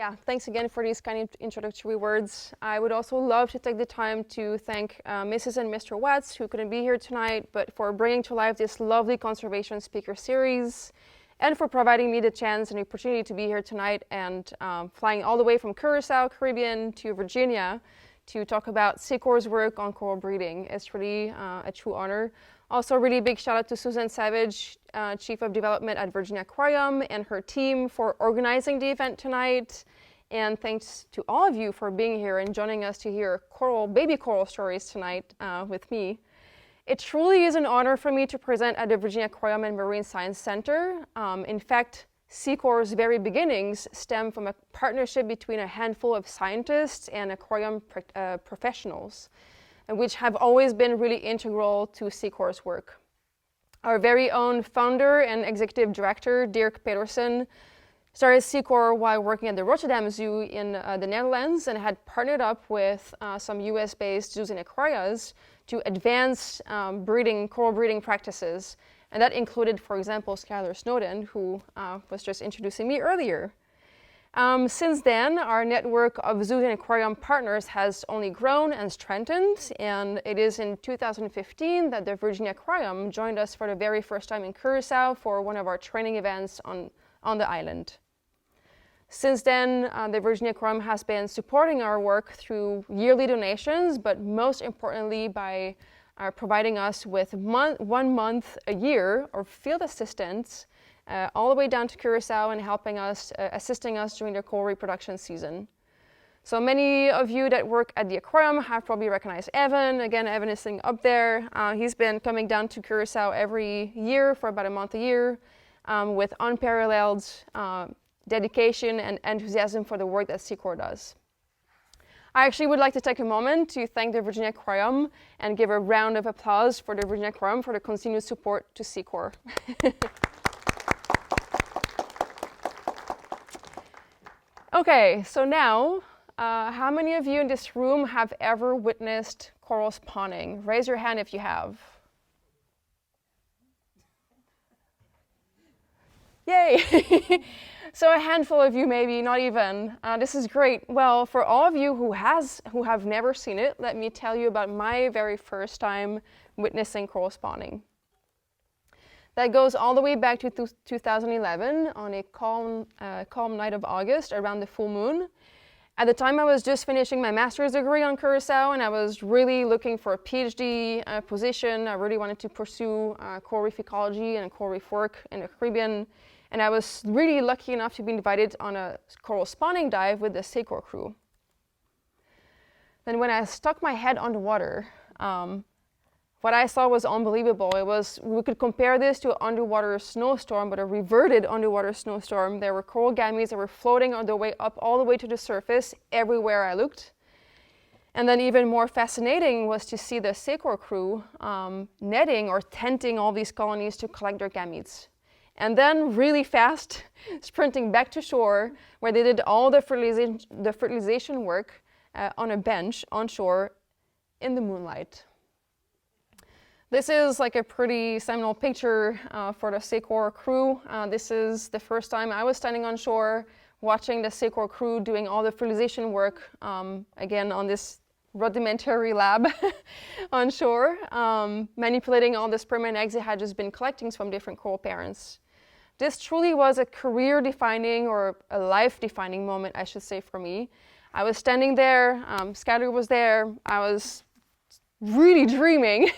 Yeah, thanks again for these kind of introductory words. I would also love to take the time to thank Mrs. and Mr. Watts, who couldn't be here tonight, but for bringing to life this lovely conservation speaker series, and for providing me the chance and opportunity to be here tonight and flying all the way from Curacao, Caribbean, to Virginia to talk about SECORE's work on coral breeding. It's really a true honor. Also, a really big shout out to Susan Savage, Chief of Development at Virginia Aquarium, and her team for organizing the event tonight. And thanks to all of you for being here and joining us to hear baby coral stories tonight with me. It truly is an honor for me to present at the Virginia Aquarium and Marine Science Center. In fact, SECORE's very beginnings stem from a partnership between a handful of scientists and aquarium professionals, which have always been really integral to SECORE's work. Our very own founder and executive director, Dirk Peterson, started SECORE while working at the Rotterdam Zoo in the Netherlands and had partnered up with some US-based zoos and aquarias to advance coral breeding practices. And that included, for example, Skylar Snowden, who was just introducing me earlier. Since then, our network of zoo and aquarium partners has only grown and strengthened, and it is in 2015 that the Virginia Aquarium joined us for the very first time in Curacao for one of our training events on the island. Since then, the Virginia Aquarium has been supporting our work through yearly donations, but most importantly by providing us with 1 month a year of field assistance all the way down to Curacao and assisting us during the coral reproduction season. So many of you that work at the aquarium have probably recognized Evan. Again, Evan is sitting up there. He's been coming down to Curacao every year for about a month a year with unparalleled dedication and enthusiasm for the work that SECORE does. I actually would like to take a moment to thank the Virginia Aquarium and give a round of applause for the Virginia Aquarium for the continued support to SECORE. Okay, so now, how many of you in this room have ever witnessed coral spawning? Raise your hand if you have. Yay! So a handful of you maybe, not even. This is great. Well, for all of you who have never seen it, let me tell you about my very first time witnessing coral spawning. That goes all the way back to 2011 on a calm night of August around the full moon. At the time, I was just finishing my master's degree on Curacao, and I was really looking for a PhD position. I really wanted to pursue coral reef ecology and coral reef work in the Caribbean. And I was really lucky enough to be invited on a coral spawning dive with the SECORE crew. Then when I stuck my head underwater, what I saw was unbelievable. We could compare this to an underwater snowstorm, but a reverted underwater snowstorm. There were coral gametes that were floating on their way up all the way to the surface everywhere I looked. And then even more fascinating was to see the SECORE crew netting or tenting all these colonies to collect their gametes. And then really fast, sprinting back to shore, where they did all the fertilization work on a bench on shore in the moonlight. This is like a pretty seminal picture for the SECORE crew. This is the first time I was standing on shore, watching the SECORE crew doing all the fertilization work, again on this rudimentary lab on shore, manipulating all the sperm and eggs it had just been collecting from different coral parents. This truly was a career-defining or a life-defining moment, I should say, for me. I was standing there, Skylar was there, I was really dreaming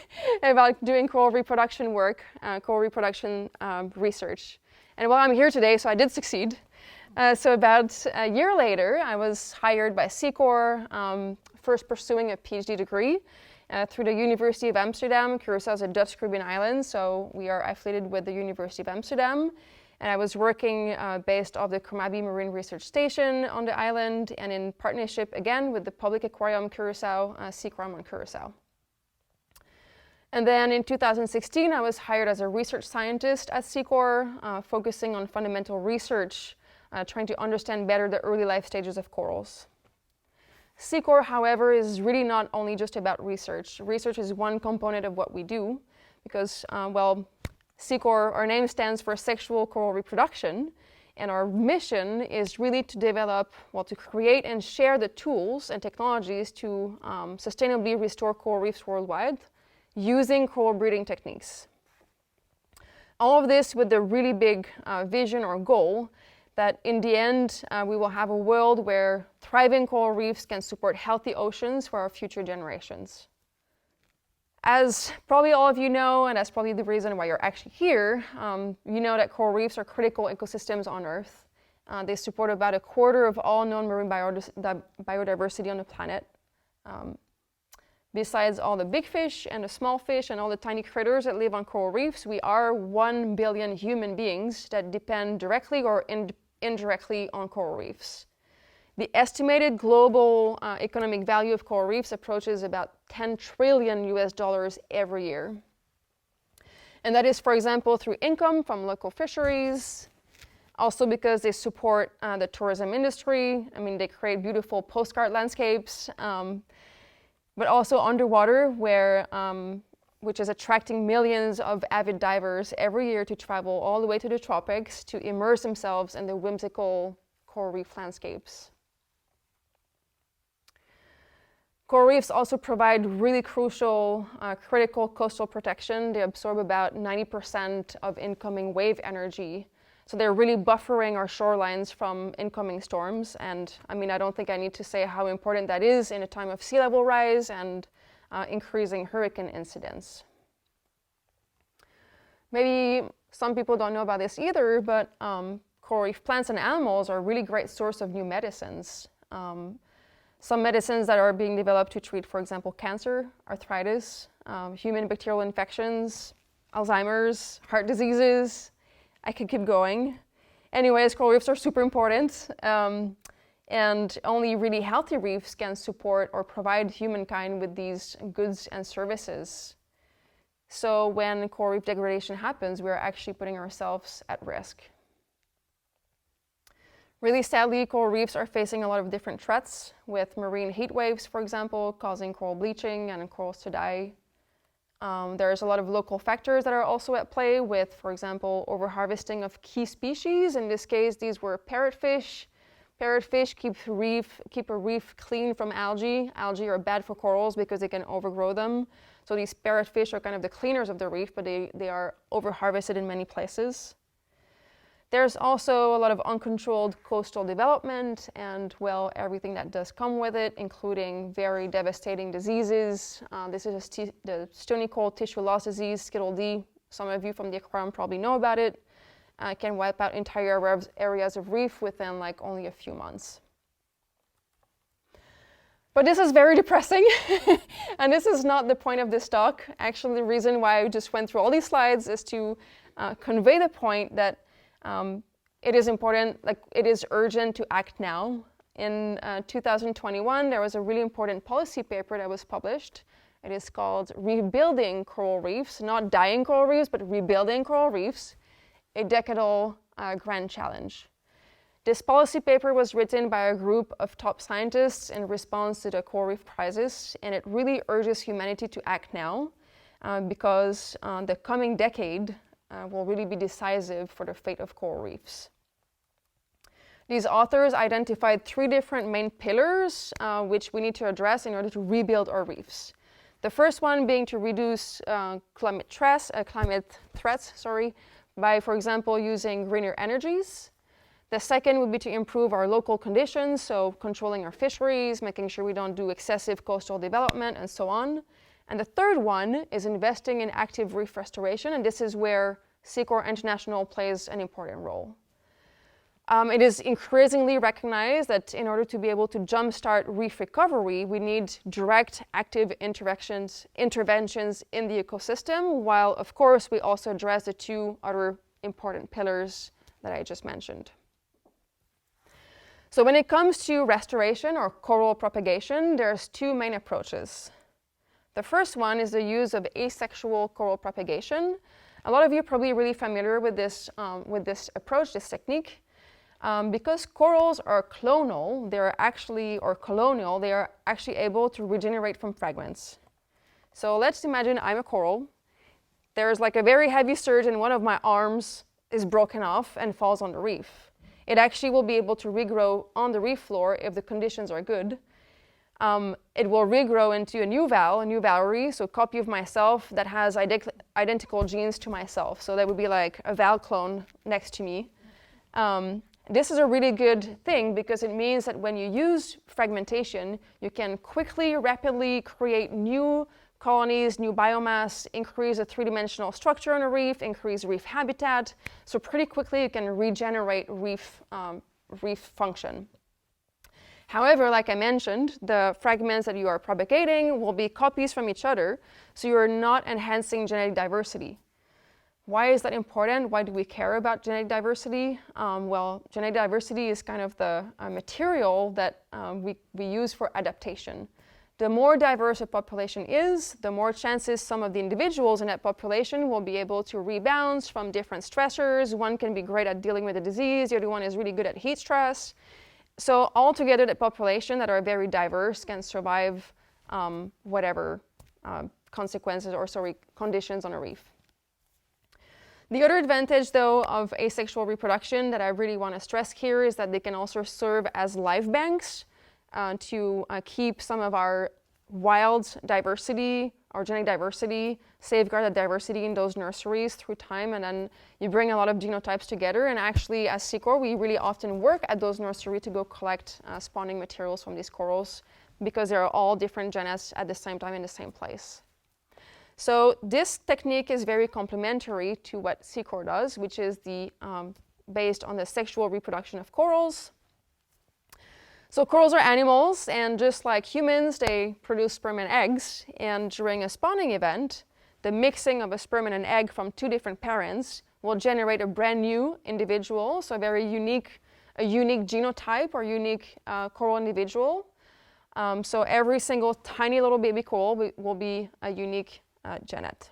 about doing coral reproduction work, coral reproduction research. And well, I'm here today, so I did succeed. So about a year later, I was hired by SECORE, first pursuing a PhD degree through the University of Amsterdam. Curacao is a Dutch Caribbean island, so we are affiliated with the University of Amsterdam. And I was working based off the Kermabi Marine Research Station on the island and in partnership again with the Public Aquarium Curacao, SECORE on Curacao. And then in 2016, I was hired as a research scientist at SECORE, focusing on fundamental research, trying to understand better the early life stages of corals. SECORE, however, is really not only just about research. Research is one component of what we do because, SECORE, our name stands for sexual coral reproduction, And our mission is really to develop, to create and share the tools and technologies to sustainably restore coral reefs worldwide using coral breeding techniques. All of this with the really big vision or goal that in the end, we will have a world where thriving coral reefs can support healthy oceans for our future generations. As probably all of you know, and that's probably the reason why you're actually here, you know that coral reefs are critical ecosystems on Earth. They support about a quarter of all known marine biodiversity on the planet. Besides all the big fish and the small fish and all the tiny critters that live on coral reefs, we are 1 billion human beings that depend directly or indirectly on coral reefs. The estimated global economic value of coral reefs approaches about $10 trillion every year. And that is, for example, through income from local fisheries, also because they support the tourism industry. I mean, they create beautiful postcard landscapes, but also underwater, which is attracting millions of avid divers every year to travel all the way to the tropics to immerse themselves in the whimsical coral reef landscapes. Coral reefs also provide really crucial, critical coastal protection. They absorb about 90% of incoming wave energy. So they're really buffering our shorelines from incoming storms. And I mean, I don't think I need to say how important that is in a time of sea level rise and increasing hurricane incidents. Maybe some people don't know about this either, but coral reef plants and animals are a really great source of new medicines. Some medicines that are being developed to treat, for example, cancer, arthritis, human bacterial infections, Alzheimer's, heart diseases. I could keep going. Anyways, coral reefs are super important, and only really healthy reefs can support or provide humankind with these goods and services. So when coral reef degradation happens, we're actually putting ourselves at risk. Really sadly, coral reefs are facing a lot of different threats, with marine heat waves, for example, causing coral bleaching and corals to die. There's a lot of local factors that are also at play with, for example, overharvesting of key species. In this case, these were parrotfish. Parrotfish keep a reef clean from algae. Algae are bad for corals because they can overgrow them. So these parrotfish are kind of the cleaners of the reef, but they are overharvested in many places. There's also a lot of uncontrolled coastal development and, well, everything that does come with it, including very devastating diseases. This is the stony coral tissue loss disease, Skittle D. Some of you from the aquarium probably know about it. It can wipe out entire areas of reef within like only a few months. But this is very depressing, and this is not the point of this talk. Actually, the reason why I just went through all these slides is to convey the point that it is important, like it is urgent to act now. In 2021, there was a really important policy paper that was published. It is called Rebuilding Coral Reefs, not dying coral reefs, but rebuilding coral reefs, a decadal grand challenge. This policy paper was written by a group of top scientists in response to the coral reef crisis, and it really urges humanity to act now because the coming decade will really be decisive for the fate of coral reefs. These authors identified 3 different main pillars which we need to address in order to rebuild our reefs. The first one being to reduce climate threats by, for example, using greener energies. The second would be to improve our local conditions, so controlling our fisheries, making sure we don't do excessive coastal development, and so on. And the third one is investing in active reef restoration, and this is where SECORE International plays an important role. It is increasingly recognized that in order to be able to jumpstart reef recovery, we need direct active interventions in the ecosystem, while of course we also address the 2 other important pillars that I just mentioned. So when it comes to restoration or coral propagation, there's 2 main approaches. The first one is the use of asexual coral propagation. A lot of you are probably really familiar with this approach, this technique. Because corals are clonal, colonial, they are actually able to regenerate from fragments. So let's imagine I'm a coral. There's like a very heavy surge and one of my arms is broken off and falls on the reef. it actually will be able to regrow on the reef floor if the conditions are good. It will regrow into a new Valerie, so a copy of myself that has identical genes to myself. So that would be like a Val clone next to me. This is a really good thing because it means that when you use fragmentation, you can quickly, rapidly create new colonies, new biomass, increase the three-dimensional structure on a reef, increase reef habitat. So pretty quickly you can regenerate reef function. However, like I mentioned, the fragments that you are propagating will be copies from each other, so you are not enhancing genetic diversity. Why is that important? Why do we care about genetic diversity? Well, genetic diversity is kind of the material that we use for adaptation. The more diverse a population is, the more chances some of the individuals in that population will be able to rebound from different stressors. One can be great at dealing with a disease, the other one is really good at heat stress. So altogether, the population that are very diverse can survive whatever conditions on a reef. The other advantage, though, of asexual reproduction that I really want to stress here is that they can also serve as live banks to keep some of our wild diversity, or genetic diversity, safeguard that diversity in those nurseries through time, and then you bring a lot of genotypes together. And actually, as SECORE, we really often work at those nurseries to go collect spawning materials from these corals because they're all different genets at the same time in the same place. So this technique is very complementary to what SECORE does, which is based on the sexual reproduction of corals. So corals are animals, and just like humans, they produce sperm and eggs. And during a spawning event, the mixing of a sperm and an egg from two different parents will generate a brand new individual, so a unique genotype or unique coral individual. So every single tiny little baby coral will be a unique genet.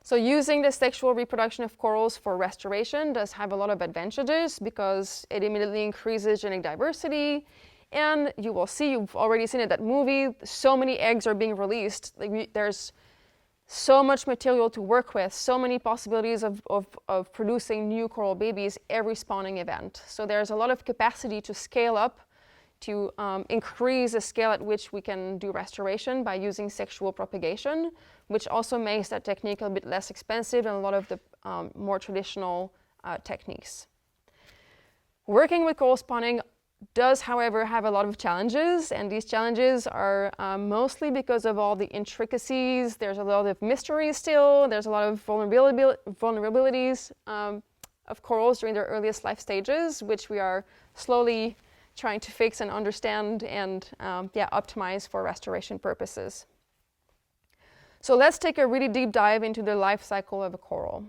So using the sexual reproduction of corals for restoration does have a lot of advantages because it immediately increases genetic diversity, and you will see, you've already seen it, that movie, so many eggs are being released. There's so much material to work with, so many possibilities of producing new coral babies every spawning event. So there's a lot of capacity to scale up, to increase the scale at which we can do restoration by using sexual propagation, which also makes that technique a bit less expensive than a lot of the more traditional techniques. Working with coral spawning does, however, have a lot of challenges, and these challenges are mostly because of all the intricacies. There's a lot of mystery still. There's a lot of vulnerabilities of corals during their earliest life stages, which we are slowly trying to fix and understand and optimize for restoration purposes. So let's take a really deep dive into the life cycle of a coral.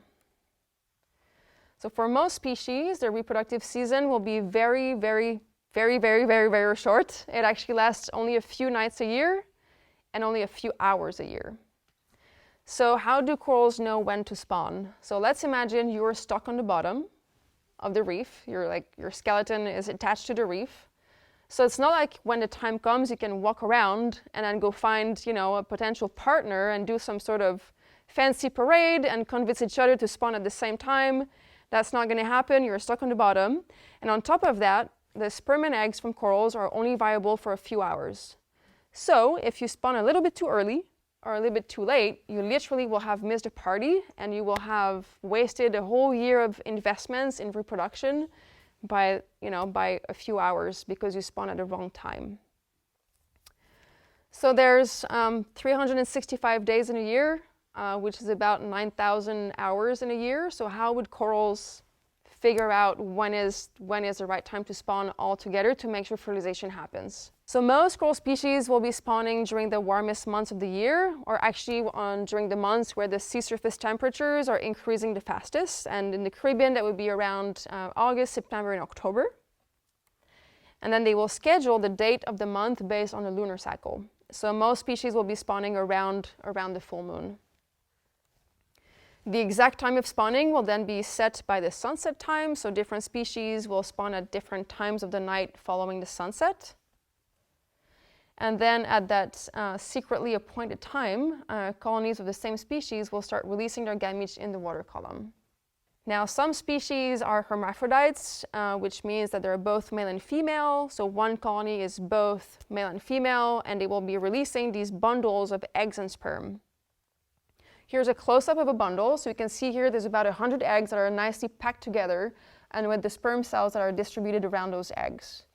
So for most species, their reproductive season will be very, very, very, very, very, very short. It actually lasts only a few nights a year and only a few hours a year. So how do corals know when to spawn? So let's imagine you're stuck on the bottom of the reef. Your skeleton is attached to the reef. So it's not like when the time comes you can walk around and then go find, a potential partner and do some sort of fancy parade and convince each other to spawn at the same time. That's not going to happen. You're stuck on the bottom. And on top of that, the sperm and eggs from corals are only viable for a few hours. So if you spawn a little bit too early or a little bit too late, you literally will have missed a party and you will have wasted a whole year of investments in reproduction by a few hours because you spawn at the wrong time. So there's 365 days in a year, which is about 9,000 hours in a year. So how would corals figure out when is the right time to spawn altogether to make sure fertilization happens? So most coral species will be spawning during the warmest months of the year, or actually during the months where the sea surface temperatures are increasing the fastest. And in the Caribbean, that would be around August, September, and October. And then they will schedule the date of the month based on the lunar cycle. So most species will be spawning around the full moon. The exact time of spawning will then be set by the sunset time, so different species will spawn at different times of the night following the sunset. And then at that secretly appointed time, colonies of the same species will start releasing their gametes in the water column. Now, some species are hermaphrodites, which means that they're both male and female. So one colony is both male and female, and they will be releasing these bundles of eggs and sperm. Here's a close-up of a bundle. So you can see here there's about 100 eggs that are nicely packed together, and with the sperm cells that are distributed around those eggs.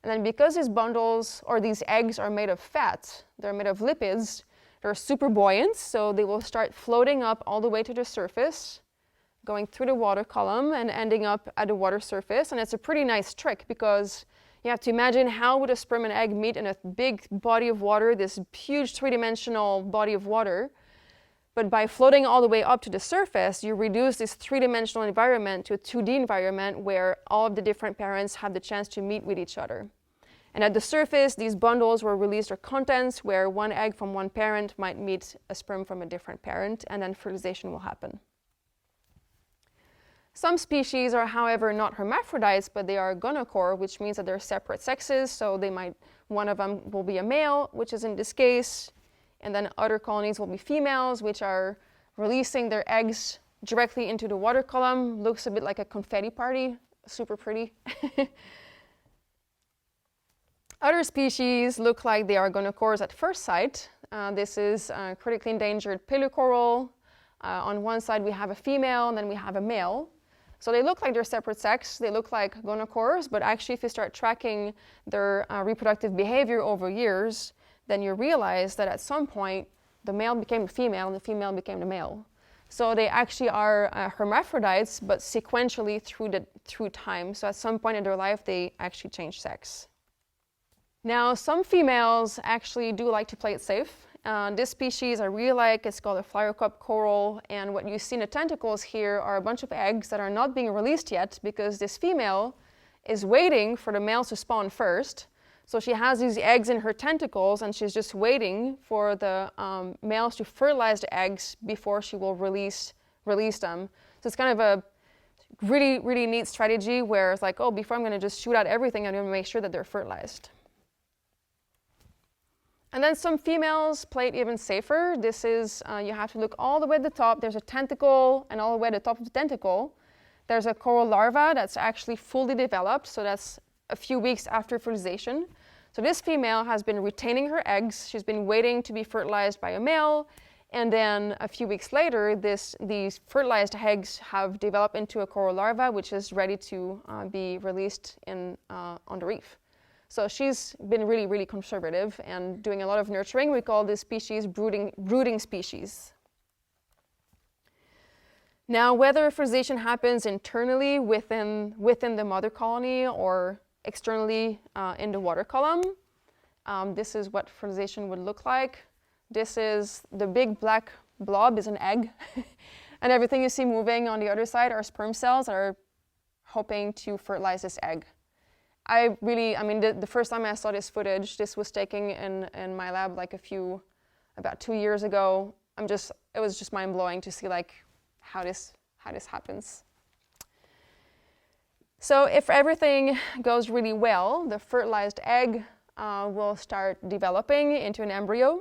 And then because these bundles or these eggs are made of fat, they're made of lipids, they're super buoyant, so they will start floating up all the way to the surface, going through the water column and ending up at the water surface. And it's a pretty nice trick because you have to imagine how would a sperm and egg meet in a big body of water, this huge three-dimensional body of water. But by floating all the way up to the surface, you reduce this three-dimensional environment to a 2D environment where all of the different parents have the chance to meet with each other. And at the surface, these bundles will release their contents where one egg from one parent might meet a sperm from a different parent, and then fertilization will happen. Some species are, however, not hermaphrodites, but they are gonochore, which means that they're separate sexes. So one of them will be a male, which is in this case, and then other colonies will be females, which are releasing their eggs directly into the water column. Looks a bit like a confetti party, super pretty. Other species look like they are gonochores at first sight. This is critically endangered paleocoral. On one side we have a female, and then we have a male. So they look like they're separate sex, they look like gonochores, but actually if you start tracking their reproductive behavior over years, then you realize that at some point the male became the female and the female became the male. So they actually are hermaphrodites, but sequentially through time. So at some point in their life they actually change sex. Now some females actually do like to play it safe. This species I really like, it's called a flyer-cup coral, and what you see in the tentacles here are a bunch of eggs that are not being released yet because this female is waiting for the males to spawn first. So she has these eggs in her tentacles and she's just waiting for the males to fertilize the eggs before she will release them. So it's kind of a really, really neat strategy where it's like, oh, before I'm going to just shoot out everything, I'm going to make sure that they're fertilized. And then some females play it even safer. This is, you have to look all the way at the top. There's a tentacle, and all the way at the top of the tentacle, there's a coral larva that's actually fully developed. So that's a few weeks after fertilization. So this female has been retaining her eggs. She's been waiting to be fertilized by a male. And then a few weeks later, these fertilized eggs have developed into a coral larva, which is ready to be released on the reef. So she's been really, really conservative and doing a lot of nurturing. We call this species brooding species. Now, whether fertilization happens internally within the mother colony or externally in the water column, this is what fertilization would look like. This is the big black blob is an egg, and everything you see moving on the other side are sperm cells that are hoping to fertilize this egg. The first time I saw this footage, this was taken in my lab about 2 years ago. It was just mind-blowing to see how this happens. So if everything goes really well, the fertilized egg will start developing into an embryo.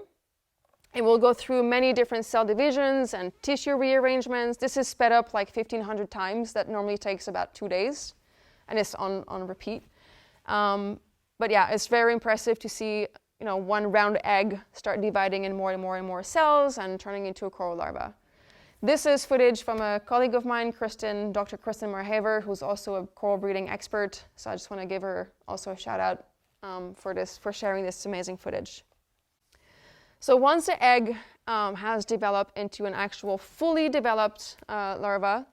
It will go through many different cell divisions and tissue rearrangements. This is sped up 1,500 times. That normally takes about 2 days, and it's on repeat. But yeah, it's very impressive to see, one round egg start dividing in more and more and more cells and turning into a coral larva. This is footage from a colleague of mine, Dr. Kristen Marhaver, who's also a coral breeding expert. So I just want to give her also a shout out for sharing this amazing footage. So once the egg has developed into an actual fully developed larva,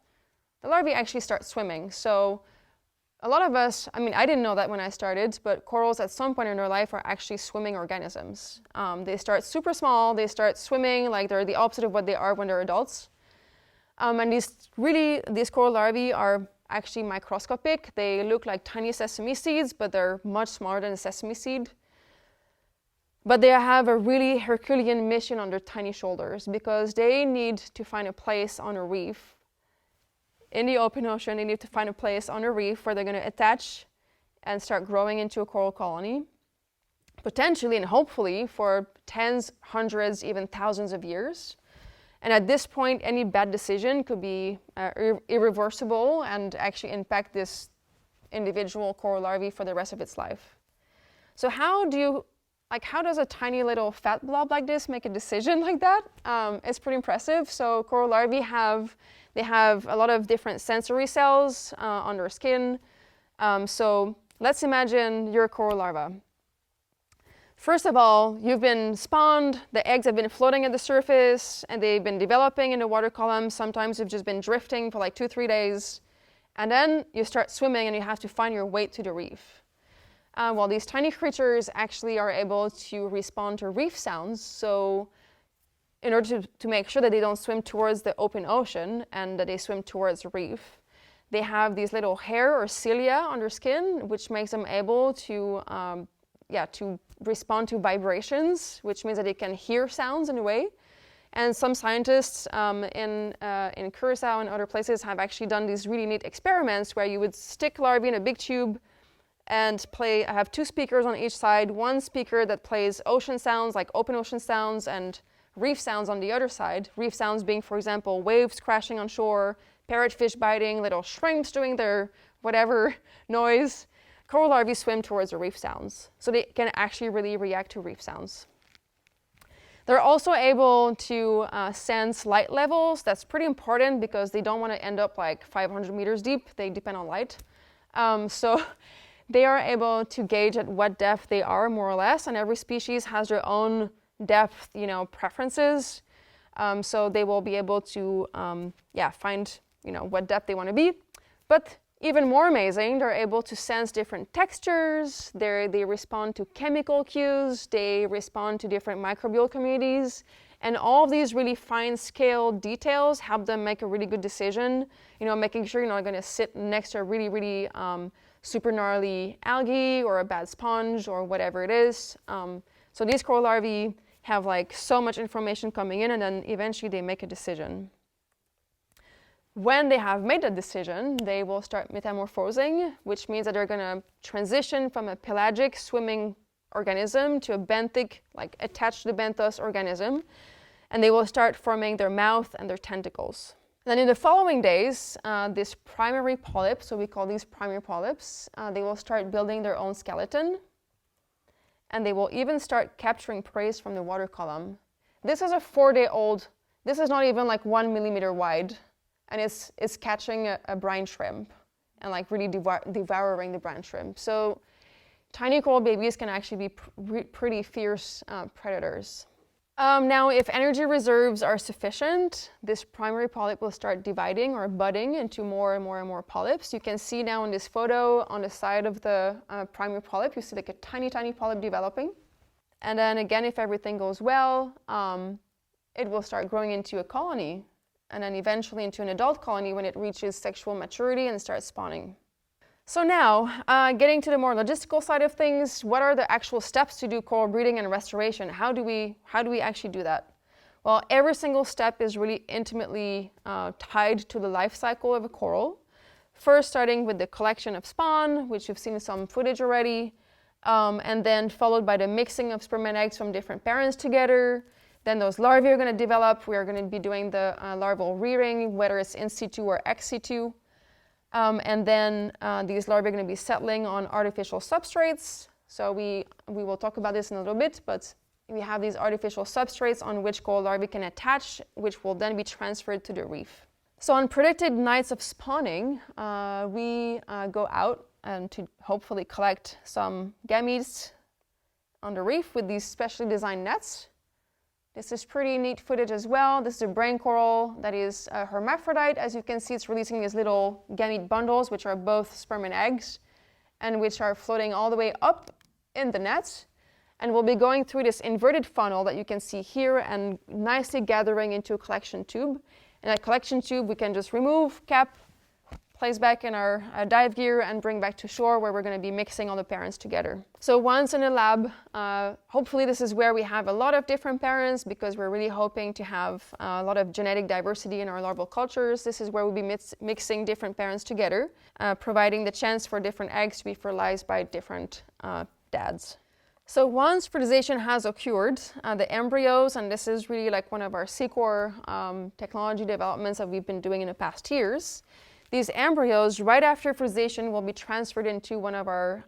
the larvae actually start swimming. So a lot of us, I didn't know that when I started, but corals at some point in their life are actually swimming organisms. They start super small, they start swimming like they're the opposite of what they are when they're adults. And these coral larvae are actually microscopic. They look like tiny sesame seeds, but they're much smaller than a sesame seed. But they have a really Herculean mission on their tiny shoulders because they need to find a place on a reef. In the open ocean, they need to find a place on a reef where they're going to attach and start growing into a coral colony, potentially and hopefully for tens, hundreds, even thousands of years. And at this point, any bad decision could be irreversible and actually impact this individual coral larvae for the rest of its life. So how does a tiny little fat blob like this make a decision like that? It's pretty impressive. So coral larvae have a lot of different sensory cells on their skin. So let's imagine you're a coral larva. First of all, you've been spawned, the eggs have been floating at the surface, and they've been developing in the water column. Sometimes you've just been drifting for like 2-3 days. And then you start swimming and you have to find your way to the reef. Well, these tiny creatures actually are able to respond to reef sounds. So in order to make sure that they don't swim towards the open ocean and that they swim towards the reef, they have these little hair or cilia on their skin, which makes them able to respond to vibrations, which means that they can hear sounds in a way. And some scientists in Curacao and other places have actually done these really neat experiments where you would stick larvae in a big tube and have 2 speakers on each side, one speaker that plays ocean sounds like open ocean sounds and reef sounds on the other side. Reef sounds being, for example, waves crashing on shore, parrotfish biting, little shrimps doing their whatever noise. Coral larvae swim towards the reef sounds, so they can actually really react to reef sounds. They're also able to sense light levels. That's pretty important because they don't want to end up like 500 meters deep. They depend on light. So they are able to gauge at what depth they are, more or less, and every species has their own depth, preferences. So they will be able to, find, what depth they want to be. But even more amazing, they're able to sense different textures, they respond to chemical cues, they respond to different microbial communities, and all of these really fine-scale details help them make a really good decision, making sure you're not going to sit next to a really, really super gnarly algae or a bad sponge or whatever it is. So these coral larvae have like so much information coming in, and then eventually they make a decision. When they have made a decision, they will start metamorphosing, which means that they're going to transition from a pelagic swimming organism to a benthic, like attached to the benthos organism, and they will start forming their mouth and their tentacles. Then in the following days, this primary polyp, so we call these primary polyps, they will start building their own skeleton, and they will even start capturing prey from the water column. This is a 4-day-old, this is not even like 1 millimeter wide. And it's catching a brine shrimp and like really devouring the brine shrimp. So tiny coral babies can actually be pretty fierce predators. Now, if energy reserves are sufficient, this primary polyp will start dividing or budding into more and more and more polyps. You can see now in this photo on the side of the primary polyp, you see like a tiny, tiny polyp developing. And then again, if everything goes well, it will start growing into a colony, and then eventually into an adult colony when it reaches sexual maturity and starts spawning. So now, getting to the more logistical side of things, what are the actual steps to do coral breeding and restoration? How do we actually do that? Well, every single step is really intimately tied to the life cycle of a coral. First, starting with the collection of spawn, which you've seen some footage already, and then followed by the mixing of sperm and eggs from different parents together. Then those larvae are going to develop. We are going to be doing the larval rearing, whether it's in situ or ex situ. And then these larvae are going to be settling on artificial substrates. So we will talk about this in a little bit, but we have these artificial substrates on which coral larvae can attach, which will then be transferred to the reef. So on predicted nights of spawning, we go out and to hopefully collect some gametes on the reef with these specially designed nets. This is pretty neat footage as well. This is a brain coral that is a hermaphrodite. As you can see, it's releasing these little gamete bundles, which are both sperm and eggs, and which are floating all the way up in the nets. And we'll be going through this inverted funnel that you can see here and nicely gathering into a collection tube. And that collection tube we can just remove, cap, place back in our dive gear and bring back to shore where we're going to be mixing all the parents together. So once in a lab, hopefully this is where we have a lot of different parents because we're really hoping to have a lot of genetic diversity in our larval cultures. This is where we'll be mixing different parents together, providing the chance for different eggs to be fertilized by different dads. So once fertilization has occurred, the embryos, and this is really like one of our SECORE technology developments that we've been doing in the past years, these embryos, right after fertilization, will be transferred into one of our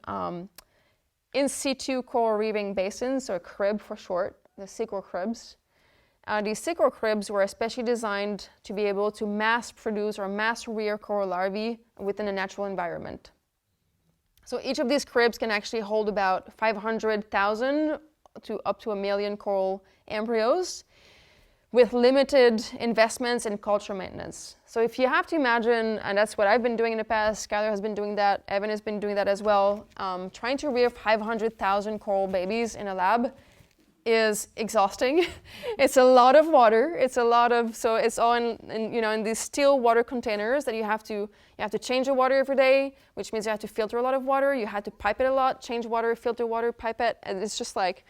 in situ coral reefing basins, or crib for short, the SECORE cribs. These SECORE cribs were especially designed to be able to mass produce or mass rear coral larvae within a natural environment. So each of these cribs can actually hold about 500,000 to up to 1 million coral embryos with limited investments in culture maintenance. So if you have to imagine, and that's what I've been doing in the past, Skylar has been doing that, Evan has been doing that as well, trying to rear 500,000 coral babies in a lab is exhausting. It's a lot of water. So it's all in these steel water containers that you have to change the water every day, which means you have to filter a lot of water. You have to pipe it a lot, change water, filter water, pipe it, and it's just like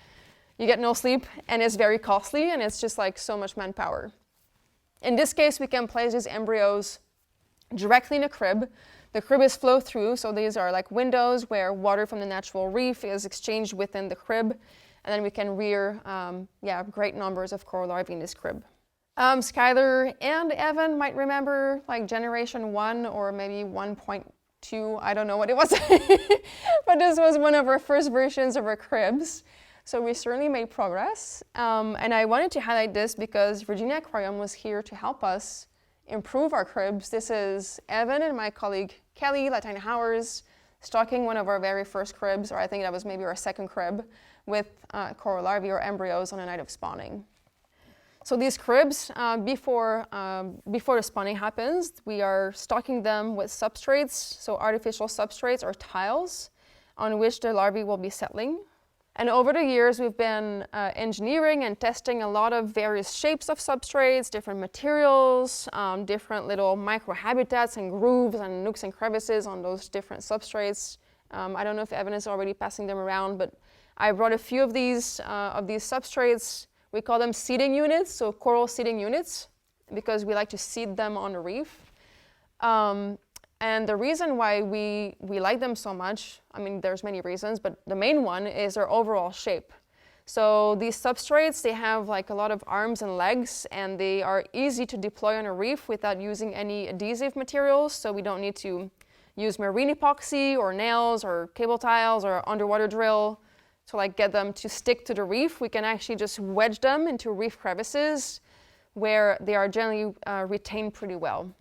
you get no sleep, and it's very costly, and it's just like so much manpower. In this case, we can place these embryos directly in a crib. The crib is flow through, so these are like windows where water from the natural reef is exchanged within the crib. And then we can rear great numbers of coral larvae in this crib. Skylar and Evan might remember like generation 1 or maybe 1.2, I don't know what it was. But this was one of our first versions of our cribs. So we certainly made progress. And I wanted to highlight this because Virginia Aquarium was here to help us improve our cribs. This is Evan and my colleague Kelly Latine-Howers stocking one of our very first cribs, or I think that was maybe our second crib, with coral larvae or embryos on the night of spawning. So these cribs, before the spawning happens, we are stocking them with substrates, so artificial substrates or tiles, on which the larvae will be settling. And over the years, we've been engineering and testing a lot of various shapes of substrates, different materials, different little microhabitats and grooves and nooks and crevices on those different substrates. I don't know if Evan is already passing them around, but I brought a few of these substrates. We call them seeding units, so coral seeding units, because we like to seed them on the reef. And the reason why we like them so much, I mean, there's many reasons, but the main one is their overall shape. So these substrates, they have like a lot of arms and legs, and they are easy to deploy on a reef without using any adhesive materials, so we don't need to use marine epoxy or nails or cable tiles or underwater drill to like get them to stick to the reef. We can actually just wedge them into reef crevices where they are generally retained pretty well.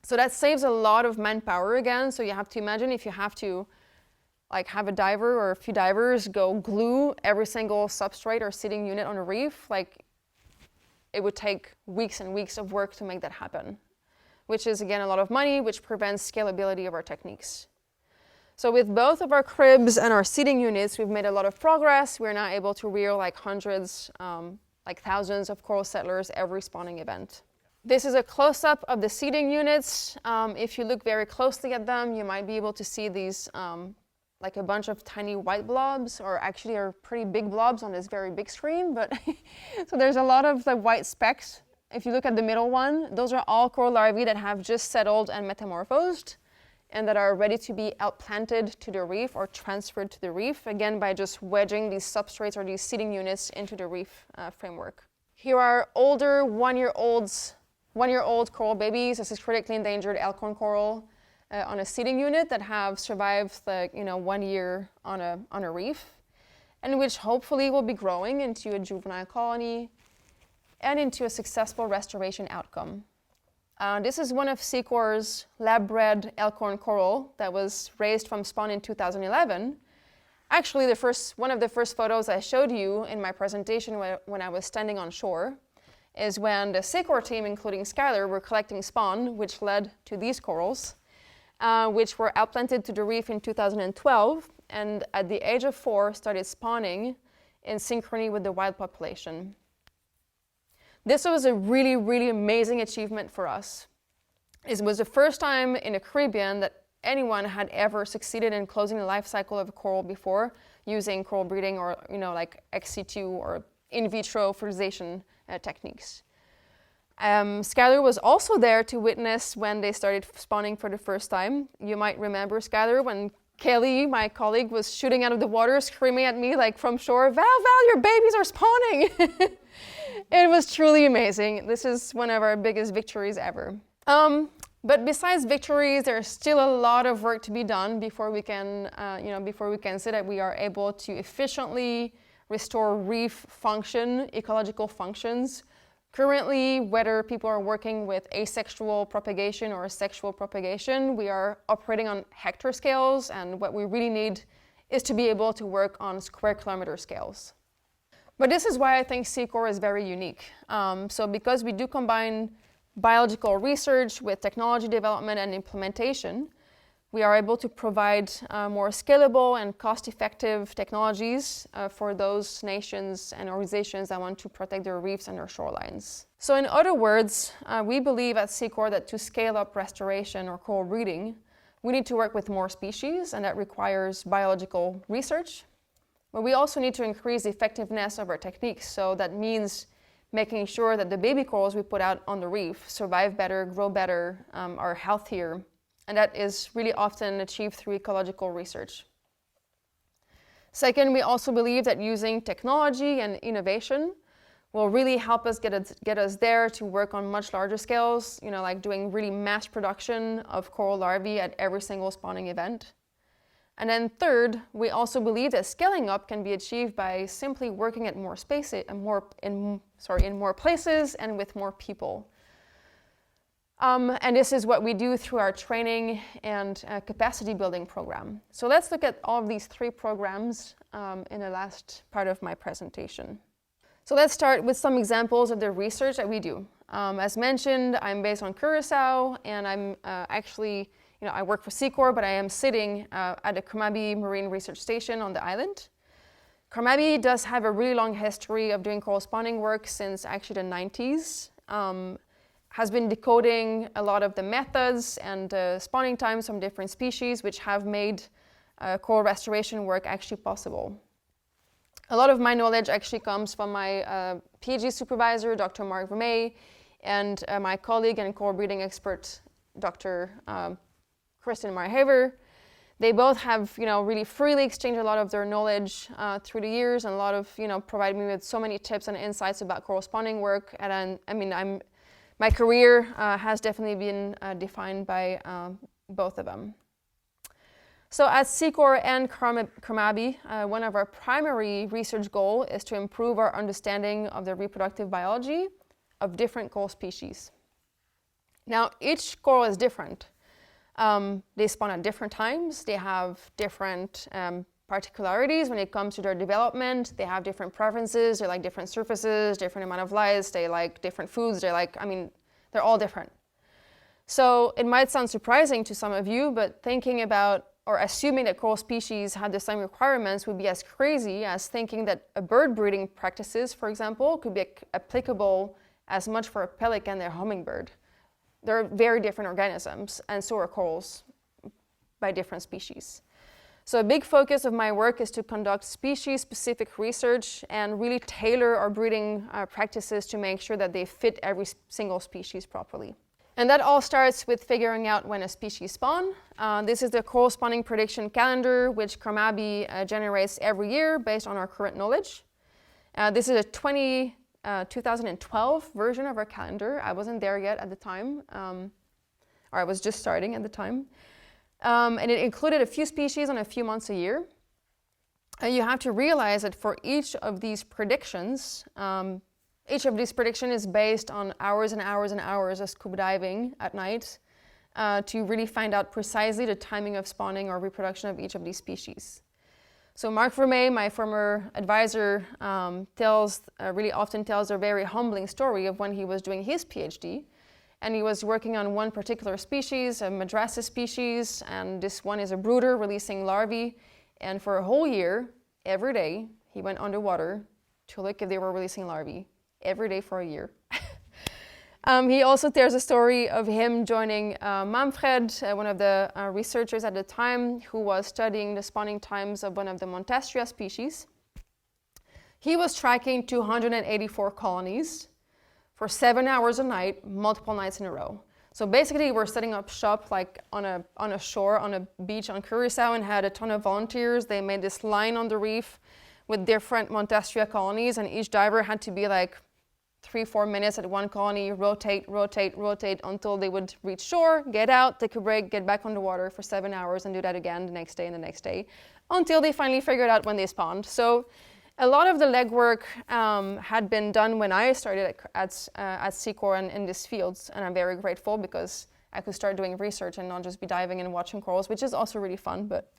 So that saves a lot of manpower again. So you have to imagine if you have to like have a diver or a few divers go glue every single substrate or seeding unit on a reef, like it would take weeks and weeks of work to make that happen, which is again a lot of money, which prevents scalability of our techniques. So with both of our cribs and our seeding units, we've made a lot of progress. We're now able to rear like hundreds, like thousands of coral settlers every spawning event. This is a close-up of the seeding units. If you look very closely at them, you might be able to see these like a bunch of tiny white blobs, or actually are pretty big blobs on this very big screen. But so there's a lot of the white specks. If you look at the middle one, those are all coral larvae that have just settled and metamorphosed, and that are ready to be outplanted to the reef or transferred to the reef, again by just wedging these substrates or these seeding units into the reef framework. Here are older one-year-old coral babies. This is critically endangered elkhorn coral on a seeding unit that have survived 1 year on a reef, and which hopefully will be growing into a juvenile colony and into a successful restoration outcome. This is one of SECORE's lab-bred elkhorn coral that was raised from spawn in 2011. Actually, one of the first photos I showed you in my presentation when I was standing on shore is when the SECORE team, including Skylar, were collecting spawn, which led to these corals, which were outplanted to the reef in 2012, and at the age of 4 started spawning in synchrony with the wild population. This was a really, really amazing achievement for us. It was the first time in the Caribbean that anyone had ever succeeded in closing the life cycle of a coral before using coral breeding or like ex situ or in vitro fertilization techniques. Skylar was also there to witness when they started spawning for the first time. You might remember Skylar when Kelly, my colleague, was shooting out of the water, screaming at me like from shore, Val, your babies are spawning. It was truly amazing. This is one of our biggest victories ever. But besides victories, there's still a lot of work to be done before we can, say that we are able to efficiently restore reef function, ecological functions. Currently, whether people are working with asexual propagation or sexual propagation, we are operating on hectare scales, and what we really need is to be able to work on square kilometer scales. But this is why I think SECORE is very unique. So because we do combine biological research with technology development and implementation, we are able to provide more scalable and cost-effective technologies for those nations and organizations that want to protect their reefs and their shorelines. So in other words, we believe at SECORE that to scale up restoration or coral breeding, we need to work with more species, and that requires biological research. But we also need to increase the effectiveness of our techniques, so that means making sure that the baby corals we put out on the reef survive better, grow better, are healthier, and that is really often achieved through ecological research. Second, we also believe that using technology and innovation will really help us get us there to work on much larger scales, like doing really mass production of coral larvae at every single spawning event. And then third, we also believe that scaling up can be achieved by simply working at more spaces, in more places and with more people. And this is what we do through our training and capacity building program. So let's look at all of these three programs in the last part of my presentation. So let's start with some examples of the research that we do. As mentioned, I'm based on Curacao, and I'm actually, I work for SECORE, but I am sitting at the Kermabi Marine Research Station on the island. Kermabi does have a really long history of doing coral spawning work since actually the 90s. Has been decoding a lot of the methods and spawning times from different species, which have made coral restoration work actually possible. A lot of my knowledge actually comes from my PhD supervisor, Dr. Mark Vermeij, and my colleague and coral breeding expert, Dr. Kristen Marhaver. They both have, really freely exchanged a lot of their knowledge through the years, and a lot of, provided me with so many tips and insights about coral spawning work. And my career has definitely been defined by both of them. So at SECORE and Kermabi, one of our primary research goals is to improve our understanding of the reproductive biology of different coral species. Now, each coral is different. They spawn at different times. They have different particularities when it comes to their development. They have different preferences. They like different surfaces, different amount of lights. They like different foods. They're all different. So it might sound surprising to some of you, but thinking about or assuming that coral species have the same requirements would be as crazy as thinking that a bird breeding practices, for example, could be applicable as much for a pelican and a hummingbird. They're very different organisms, and so are corals by different species. So a big focus of my work is to conduct species-specific research and really tailor our breeding practices to make sure that they fit every single species properly. And that all starts with figuring out when a species spawn. This is the coral spawning prediction calendar, which Kermabi generates every year based on our current knowledge. This is a 2012 version of our calendar. I wasn't there yet at the time, or I was just starting at the time. And it included a few species and a few months a year. You have to realize that for each of these predictions is based on hours and hours and hours of scuba diving at night to really find out precisely the timing of spawning or reproduction of each of these species. So Mark Vermeij, my former advisor, really often tells a very humbling story of when he was doing his PhD. And he was working on one particular species, a madrasa species, and this one is a brooder releasing larvae. And for a whole year, every day, he went underwater to look if they were releasing larvae, every day for a year. He also tells a story of him joining Manfred, one of the researchers at the time, who was studying the spawning times of one of the Montestria species. He was tracking 284 colonies for 7 hours a night, multiple nights in a row. So basically, we're setting up shop like on a shore, on a beach on Curacao, and had a ton of volunteers. They made this line on the reef with different Montastria colonies, and each diver had to be like 3-4 minutes at one colony, rotate until they would reach shore, get out, take a break, get back on the water for 7 hours, and do that again the next day and the next day, until they finally figured out when they spawned. So a lot of the legwork had been done when I started at SECORE and in these fields, and I'm very grateful because I could start doing research and not just be diving and watching corals, which is also really fun. But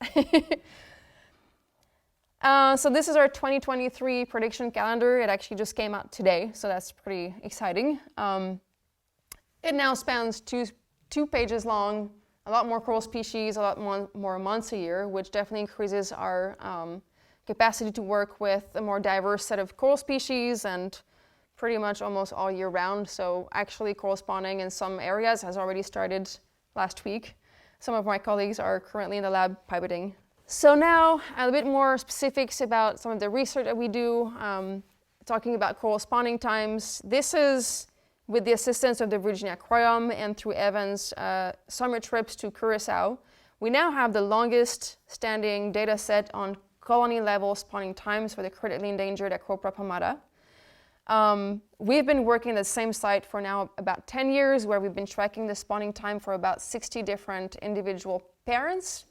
so this is our 2023 prediction calendar. It actually just came out today, so that's pretty exciting. It now spans two pages long, a lot more coral species, a lot more months a year, which definitely increases our capacity to work with a more diverse set of coral species and pretty much almost all year round. So actually coral spawning in some areas has already started last week. Some of my colleagues are currently in the lab pivoting. So now a bit more specifics about some of the research that we do, talking about coral spawning times. This is with the assistance of the Virginia Aquarium and through Evan's summer trips to Curacao. We now have the longest standing data set on colony level spawning times for the critically endangered Acropora pomata. We've been working at the same site for now about 10 years, where we've been tracking the spawning time for about 60 different individual parents.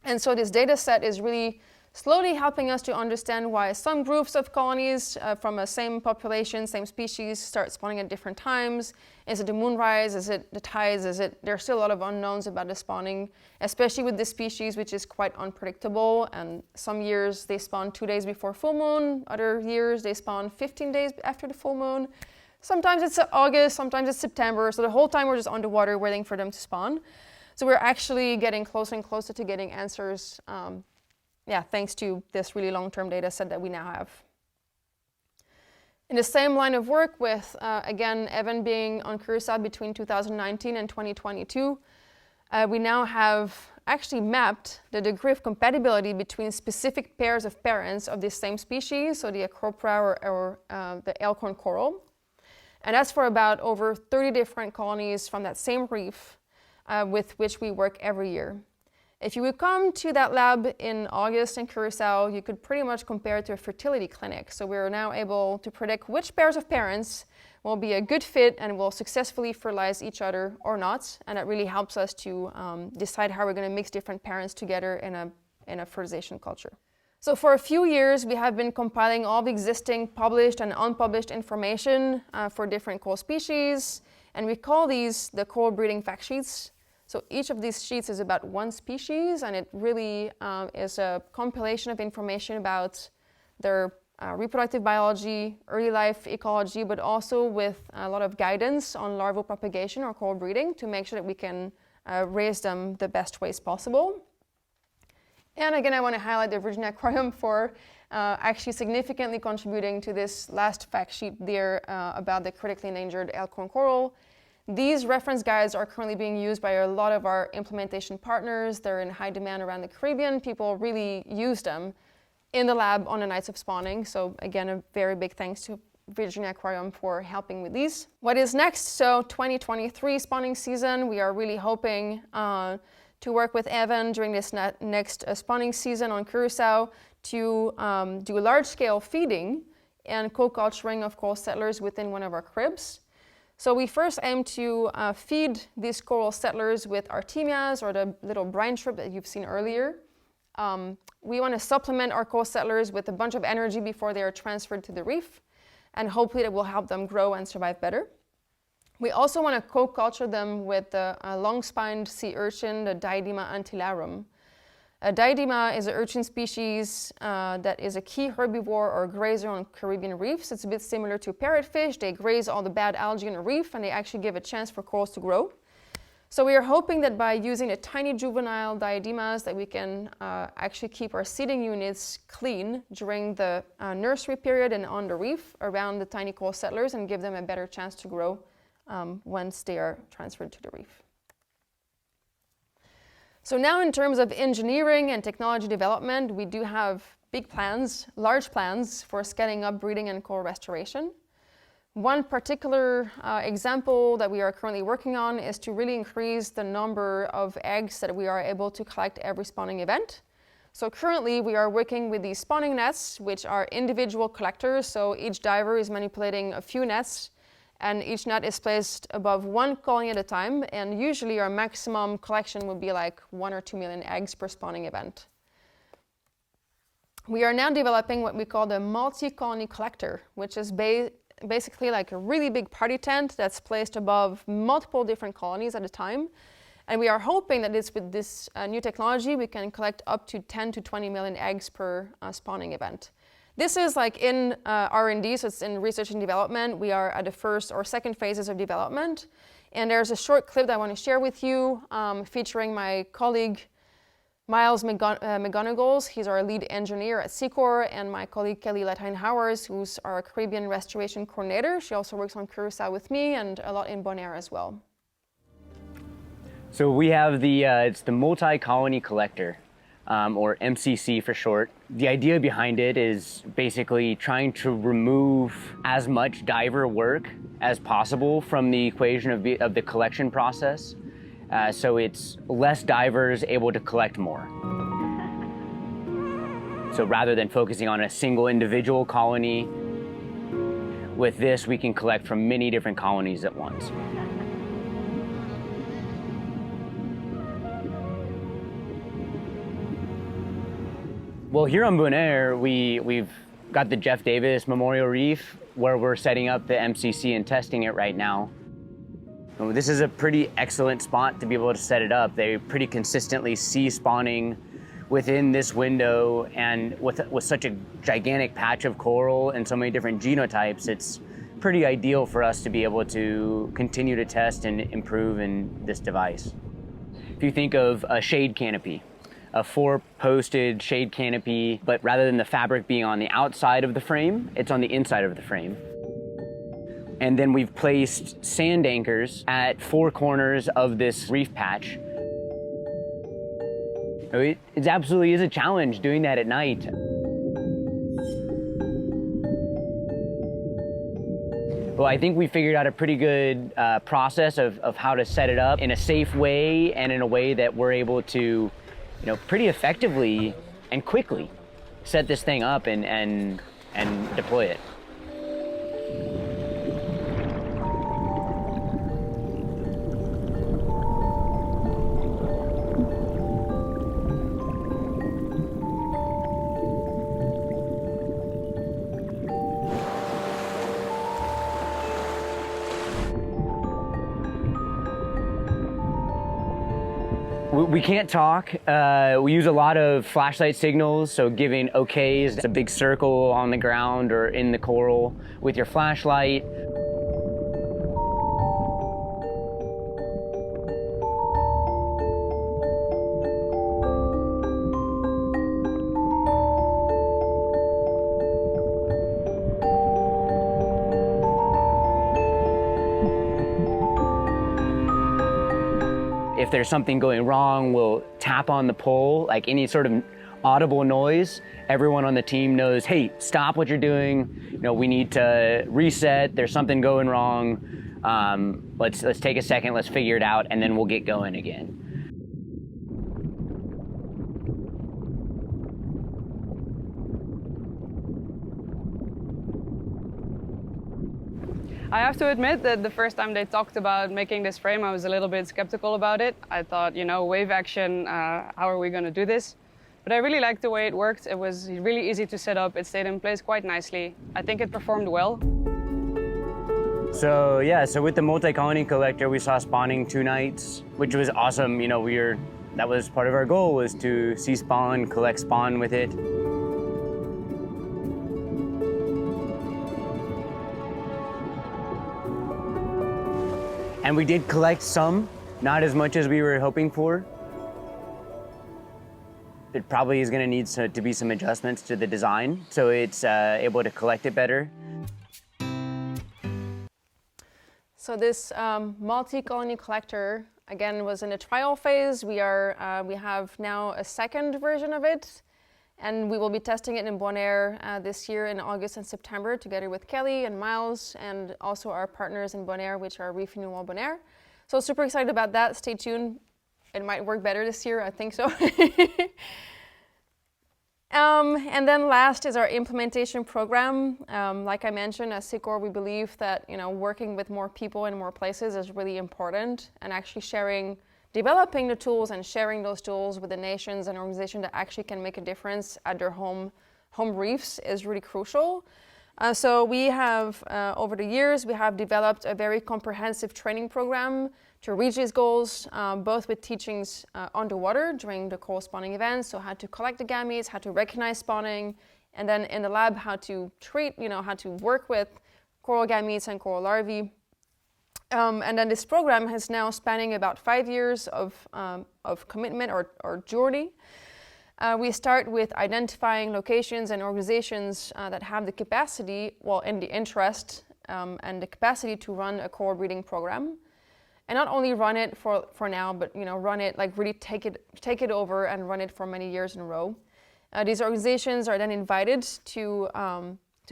And so this data set is really slowly helping us to understand why some groups of colonies from a same population, same species, start spawning at different times. Is it the moonrise? Is it the tides? There's still a lot of unknowns about the spawning, especially with this species, which is quite unpredictable. And some years they spawn 2 days before full moon. Other years they spawn 15 days after the full moon. Sometimes it's August, sometimes it's September. So the whole time we're just underwater waiting for them to spawn. So we're actually getting closer and closer to getting answers, thanks to this really long-term data set that we now have. In the same line of work with, again, Evan being on Curacao between 2019 and 2022, we now have actually mapped the degree of compatibility between specific pairs of parents of this same species, so the Acropora or the elkhorn coral. And that's for about over 30 different colonies from that same reef with which we work every year. If you would come to that lab in August in Curacao, you could pretty much compare it to a fertility clinic. So we're now able to predict which pairs of parents will be a good fit and will successfully fertilize each other or not. And that really helps us to decide how we're going to mix different parents together in a fertilization culture. So for a few years, we have been compiling all the existing published and unpublished information for different coral species. And we call these the coral breeding fact sheets. So each of these sheets is about one species, and it really is a compilation of information about their reproductive biology, early life ecology, but also with a lot of guidance on larval propagation or coral breeding to make sure that we can raise them the best ways possible. And again, I want to highlight the Virginia Aquarium for actually significantly contributing to this last fact sheet there about the critically endangered elkhorn coral. These reference guides are currently being used by a lot of our implementation partners. They're in high demand around the Caribbean. People really use them in the lab on the nights of spawning. So again, a very big thanks to Virginia Aquarium for helping with these. What is next? So 2023 spawning season, we are really hoping to work with Evan during this next spawning season on Curacao to do large-scale feeding and co-culturing of coral settlers within one of our cribs. So we first aim to feed these coral settlers with artemias, or the little brine shrimp that you've seen earlier. We want to supplement our coral settlers with a bunch of energy before they are transferred to the reef, and hopefully that will help them grow and survive better. We also want to co-culture them with the long-spined sea urchin, the Diadema antillarum. Diadema is an urchin species that is a key herbivore or grazer on Caribbean reefs. It's a bit similar to parrotfish. They graze all the bad algae on a reef, and they actually give a chance for corals to grow. So we are hoping that by using the tiny juvenile diademas that we can actually keep our seeding units clean during the nursery period and on the reef around the tiny coral settlers, and give them a better chance to grow once they are transferred to the reef. So now in terms of engineering and technology development, we do have big plans, large plans for scaling up breeding and coral restoration. One particular example that we are currently working on is to really increase the number of eggs that we are able to collect every spawning event. So currently we are working with these spawning nets, which are individual collectors. So each diver is manipulating a few nets, and each net is placed above one colony at a time. And usually our maximum collection would be like 1 or 2 million eggs per spawning event. We are now developing what we call the multi-colony collector, which is basically like a really big party tent that's placed above multiple different colonies at a time. And we are hoping that with this new technology, we can collect up to 10 to 20 million eggs per spawning event. This is like in R&D, so it's in research and development. We are at the first or second phases of development. And there's a short clip that I want to share with you featuring my colleague, Miles McGonigal's. He's our lead engineer at SECORE, and my colleague Kelly Latine-Howers, who's our Caribbean restoration coordinator. She also works on Curacao with me and a lot in Bonaire as well. So we have it's the multi-colony collector, or MCC for short. The idea behind it is basically trying to remove as much diver work as possible from the equation of the collection process. So it's less divers able to collect more. So rather than focusing on a single individual colony, with this we can collect from many different colonies at once. Well, here on Bonaire, we've got the Jeff Davis Memorial Reef, where we're setting up the MCC and testing it right now. This is a pretty excellent spot to be able to set it up. They pretty consistently see spawning within this window, and with such a gigantic patch of coral and so many different genotypes, it's pretty ideal for us to be able to continue to test and improve in this device. If you think of a shade canopy, a 4-posted shade canopy, but rather than the fabric being on the outside of the frame, it's on the inside of the frame. And then we've placed sand anchors at 4 corners of this reef patch. It absolutely is a challenge doing that at night. Well, I think we figured out a pretty good process of how to set it up in a safe way and in a way that we're able to, pretty effectively and quickly set this thing up and deploy it. We can't talk. We use a lot of flashlight signals, so giving okays. It's a big circle on the ground or in the coral with your flashlight. If there's something going wrong, we'll tap on the pole, like any sort of audible noise. Everyone on the team knows, hey, stop what you're doing. We need to reset. There's something going wrong. Let's take a second, let's figure it out, and then we'll get going again. I have to admit that the first time they talked about making this frame, I was a little bit skeptical about it. I thought, wave action, how are we going to do this? But I really liked the way it worked. It was really easy to set up. It stayed in place quite nicely. I think it performed well. So with the multi-colony collector, we saw spawning 2 nights, which was awesome. That was part of our goal, was to see spawn, collect spawn with it. And we did collect some, not as much as we were hoping for. It probably is going to need to be some adjustments to the design, so it's able to collect it better. So this multi-colony collector, again, was in a trial phase. We have now a second version of it, And we will be testing it in Bonaire this year in August and September together with Kelly and Miles and also our partners in Bonaire, which are Reef Renewal Bonaire. So super excited about that. Stay tuned. It might work better this year, I think so. And then last is our implementation program. Like I mentioned, at SECORE, we believe that working with more people in more places is really important, and actually developing the tools and sharing those tools with the nations and organizations that actually can make a difference at their home reefs is really crucial. So we have, over the years, we have developed a very comprehensive training program to reach these goals, both with teachings underwater during the coral spawning events, so how to collect the gametes, how to recognize spawning, and then in the lab, how to treat, how to work with coral gametes and coral larvae. And then this program is now spanning about 5 years of commitment or journey. We start with identifying locations and organizations that have the capacity, and the interest and the capacity to run a coral breeding program. And not only run it for now, but run it, like really take it over and run it for many years in a row. These organizations are then invited to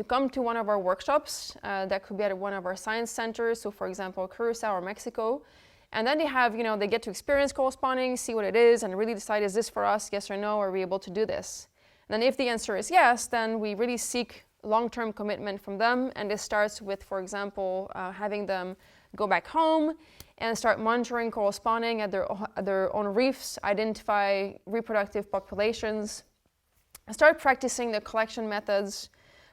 come to one of our workshops. That could be at one of our science centers, so for example, Curacao or Mexico. And then they get to experience coral spawning, see what it is, and really decide, is this for us, yes or no, are we able to do this? And then if the answer is yes, then we really seek long-term commitment from them. And this starts with, for example, having them go back home and start monitoring coral spawning at their own reefs, identify reproductive populations, and start practicing the collection methods.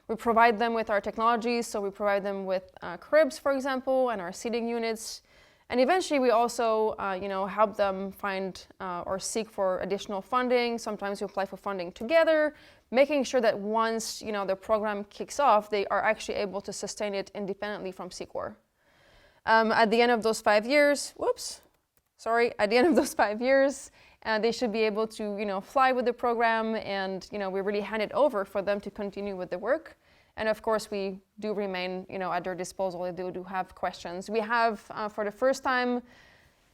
We provide them with our technologies, so we provide them with cribs, for example, and our seeding units. And eventually we also help them find or seek for additional funding. Sometimes we apply for funding together, making sure that once the program kicks off, they are actually able to sustain it independently from SECORE. At the end of those 5 years, they should be able to fly with the program, and we really hand it over for them to continue with the work. And of course, we do remain at their disposal if they do have questions. We have, for the first time,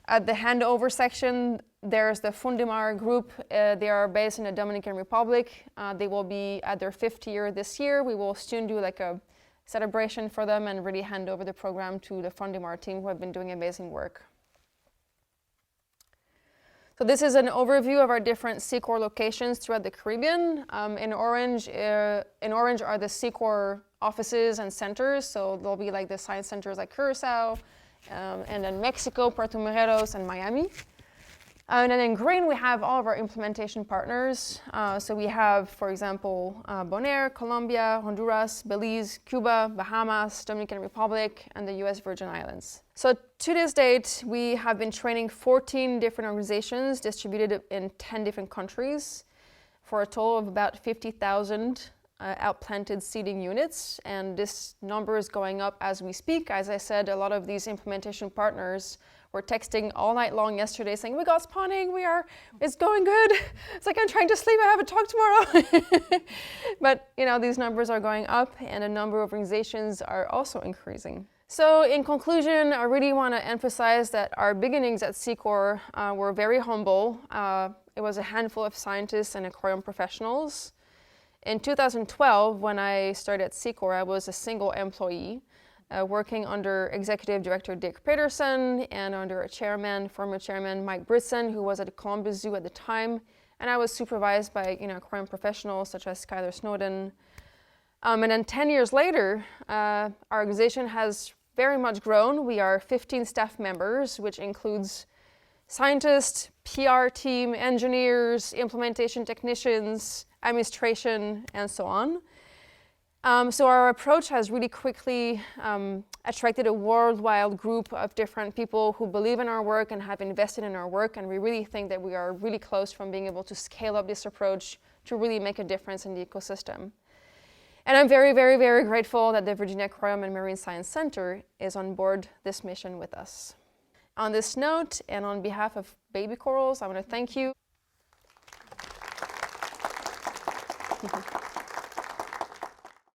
at the handover section, there's the Fundimar group. They are based in the Dominican Republic. They will be at their 5th year this year. We will soon do like a celebration for them and really hand over the program to the Fundimar team, who have been doing amazing work. So this is an overview of our different SECORE locations throughout the Caribbean. In orange are the SECORE offices and centers. So there'll be like the science centers like Curacao, and then Mexico, Puerto Morelos, and Miami. And then in green, we have all of our implementation partners. So we have, for example, Bonaire, Colombia, Honduras, Belize, Cuba, Bahamas, Dominican Republic, and the US Virgin Islands. So to this date, we have been training 14 different organizations distributed in 10 different countries for a total of about 50,000 outplanted seeding units. And this number is going up as we speak. As I said, a lot of these implementation partners were texting all night long yesterday saying, we got spawning, it's going good. It's like, I'm trying to sleep, I have a talk tomorrow. But these numbers are going up, and the number of organizations are also increasing. So in conclusion, I really want to emphasize that our beginnings at SECORE were very humble. It was a handful of scientists and aquarium professionals. In 2012, when I started at SECORE, I was a single employee, working under Executive Director Dick Peterson and under a former chairman Mike Britson, who was at the Columbus Zoo at the time. And I was supervised by aquarium professionals such as Skylar Snowden. And then 10 years later, our organization has very much grown. We are 15 staff members, which includes scientists, PR team, engineers, implementation technicians, administration, and so on. So our approach has really quickly attracted a worldwide group of different people who believe in our work and have invested in our work, and we really think that we are really close from being able to scale up this approach to really make a difference in the ecosystem. And I'm very, very, very grateful that the Virginia Aquarium and Marine Science Center is on board this mission with us. On this note, and on behalf of baby corals, I want to thank you.